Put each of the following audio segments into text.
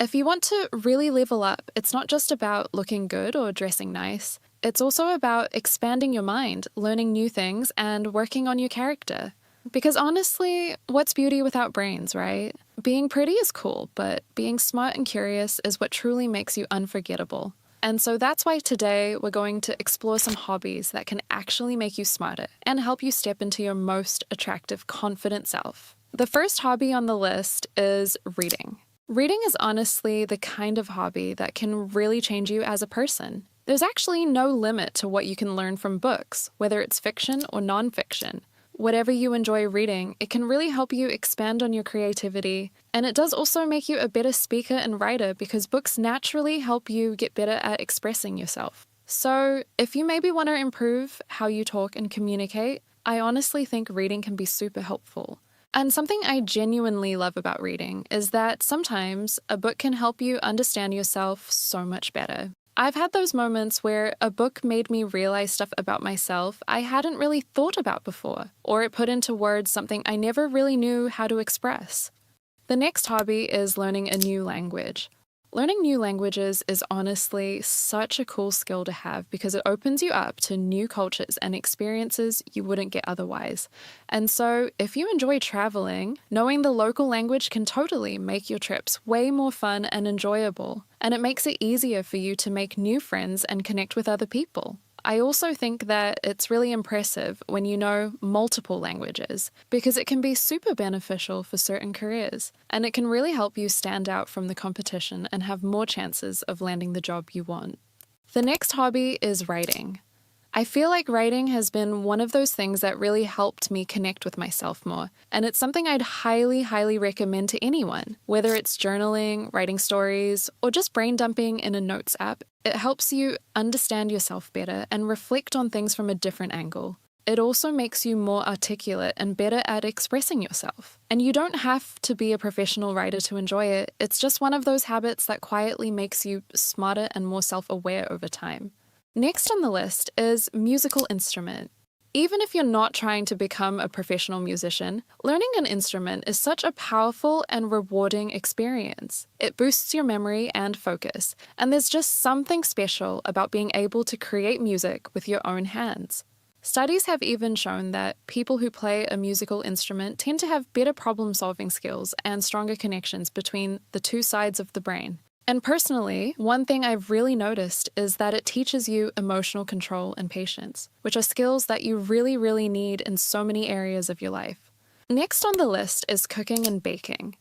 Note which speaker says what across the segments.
Speaker 1: If you want to really level up, it's not just about looking good or dressing nice. It's also about expanding your mind, learning new things, and working on your character. Because honestly, what's beauty without brains, right? Being pretty is cool, but being smart and curious is what truly makes you unforgettable. And so that's why today we're going to explore some hobbies that can actually make you smarter and help you step into your most attractive, confident self. The first hobby on the list is reading. Reading is honestly the kind of hobby that can really change you as a person. There's actually no limit to what you can learn from books, whether it's fiction or nonfiction. Whatever you enjoy reading, it can really help you expand on your creativity, and it does also make you a better speaker and writer because books naturally help you get better at expressing yourself. So, if you maybe want to improve how you talk and communicate, I honestly think reading can be super helpful. And something I genuinely love about reading is that sometimes a book can help you understand yourself so much better. I've had those moments where a book made me realize stuff about myself I hadn't really thought about before, or it put into words something I never really knew how to express. The next hobby is learning a new language. Learning new languages is honestly such a cool skill to have because it opens you up to new cultures and experiences you wouldn't get otherwise. And so, if you enjoy traveling, knowing the local language can totally make your trips way more fun and enjoyable. And it makes it easier for you to make new friends and connect with other people. I also think that it's really impressive when you know multiple languages because it can be super beneficial for certain careers, and it can really help you stand out from the competition and have more chances of landing the job you want. The next hobby is writing. I feel like writing has been one of those things that really helped me connect with myself more, and it's something I'd highly recommend to anyone. Whether it's journaling, writing stories, or just brain dumping in a notes app, it helps you understand yourself better and reflect on things from a different angle. It also makes you more articulate and better at expressing yourself. And you don't have to be a professional writer to enjoy it. It's just one of those habits that quietly makes you smarter and more self-aware over time. Next on the list is musical instrument. Even if you're not trying to become a professional musician, learning an instrument is such a powerful and rewarding experience. It boosts your memory and focus, and there's just something special about being able to create music with your own hands. Studies have even shown that people who play a musical instrument tend to have better problem-solving skills and stronger connections between the two sides of the brain. And personally, one thing I've really noticed is that it teaches you emotional control and patience, which are skills that you really need in so many areas of your life. Next on the list is cooking and baking.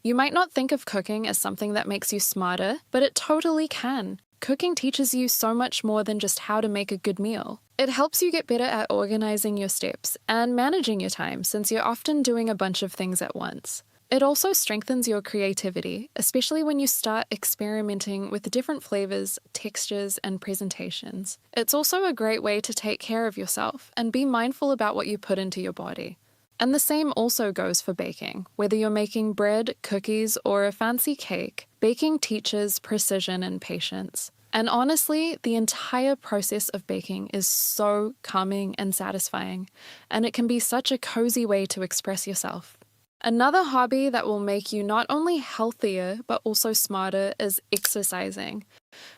Speaker 1: You might not think of cooking as something that makes you smarter, but it totally can. Cooking teaches you so much more than just how to make a good meal. It helps you get better at organizing your steps and managing your time since you're often doing a bunch of things at once. It also strengthens your creativity, especially when you start experimenting with different flavors, textures, and presentations. It's also a great way to take care of yourself and be mindful about what you put into your body. And the same also goes for baking. Whether you're making bread, cookies, or a fancy cake, baking teaches precision and patience. And honestly, the entire process of baking is so calming and satisfying, and it can be such a cozy way to express yourself. Another hobby that will make you not only healthier, but also smarter is exercising.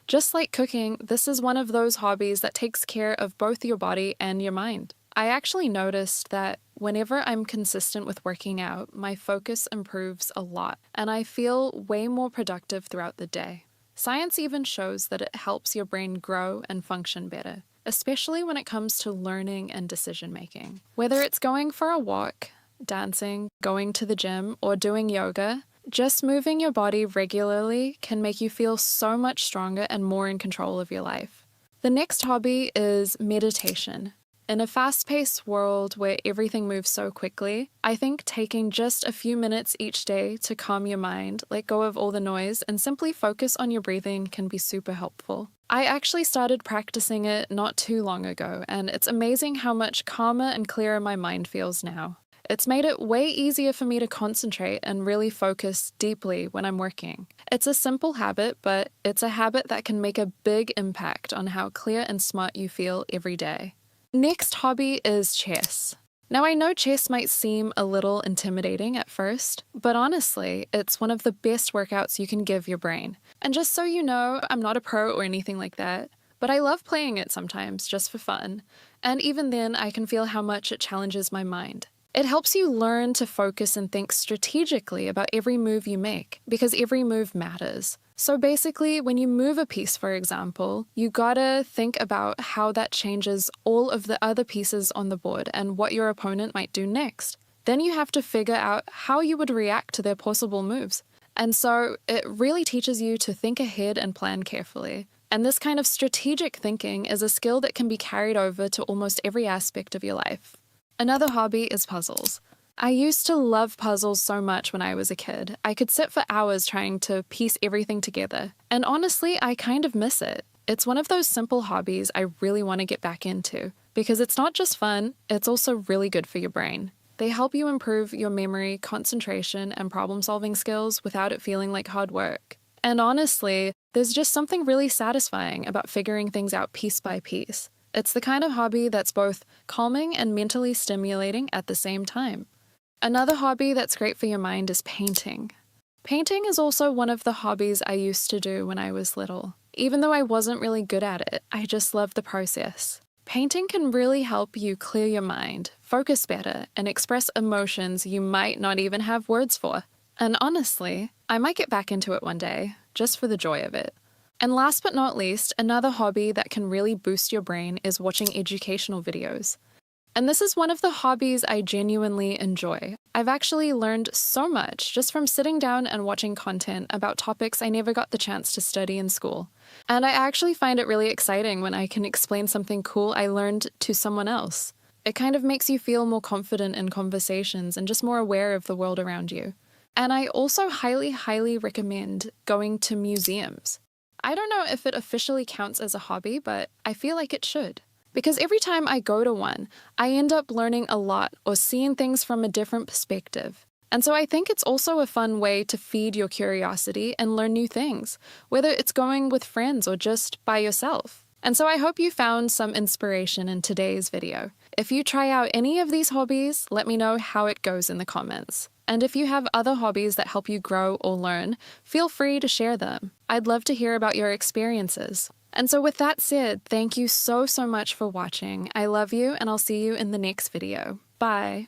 Speaker 1: Just like cooking, this is one of those hobbies that takes care of both your body and your mind. I actually noticed that whenever I'm consistent with working out, my focus improves a lot, and I feel way more productive throughout the day. Science even shows that it helps your brain grow and function better, especially when it comes to learning and decision-making. Whether it's going for a walk, dancing, going to the gym, or doing yoga, just moving your body regularly can make you feel so much stronger and more in control of your life. The next hobby is meditation. In a fast-paced world where everything moves so quickly, I think taking just a few minutes each day to calm your mind, let go of all the noise, and simply focus on your breathing can be super helpful. I actually started practicing it not too long ago, and it's amazing how much calmer and clearer my mind feels now. It's made it way easier for me to concentrate and really focus deeply when I'm working. It's a simple habit, but it's a habit that can make a big impact on how clear and smart you feel every day. Next hobby is chess. Now, I know chess might seem a little intimidating at first, but honestly, it's one of the best workouts you can give your brain. And just so you know, I'm not a pro or anything like that, but I love playing it sometimes just for fun. And even then, I can feel how much it challenges my mind. It helps you learn to focus and think strategically about every move you make, because every move matters. So basically, when you move a piece, for example, you gotta think about how that changes all of the other pieces on the board and what your opponent might do next. Then you have to figure out how you would react to their possible moves. And so it really teaches you to think ahead and plan carefully. And this kind of strategic thinking is a skill that can be carried over to almost every aspect of your life. Another hobby is puzzles. I used to love puzzles so much when I was a kid. I could sit for hours trying to piece everything together. And honestly, I kind of miss it. It's one of those simple hobbies I really want to get back into, because it's not just fun, it's also really good for your brain. They help you improve your memory, concentration, and problem-solving skills without it feeling like hard work. And honestly, there's just something really satisfying about figuring things out piece by piece. It's the kind of hobby that's both calming and mentally stimulating at the same time. Another hobby that's great for your mind is painting. Painting is also one of the hobbies I used to do when I was little. Even though I wasn't really good at it, I just loved the process. Painting can really help you clear your mind, focus better, and express emotions you might not even have words for. And honestly, I might get back into it one day, just for the joy of it. And last but not least, another hobby that can really boost your brain is watching educational videos. And this is one of the hobbies I genuinely enjoy. I've actually learned so much just from sitting down and watching content about topics I never got the chance to study in school. And I actually find it really exciting when I can explain something cool I learned to someone else. It kind of makes you feel more confident in conversations and just more aware of the world around you. And I also highly recommend going to museums. I don't know if it officially counts as a hobby, but I feel like it should. Because every time I go to one, I end up learning a lot or seeing things from a different perspective. And so I think it's also a fun way to feed your curiosity and learn new things, whether it's going with friends or just by yourself. And so I hope you found some inspiration in today's video. If you try out any of these hobbies, let me know how it goes in the comments. And if you have other hobbies that help you grow or learn, feel free to share them. I'd love to hear about your experiences. And so with that said, thank you so much for watching. I love you, and I'll see you in the next video. Bye.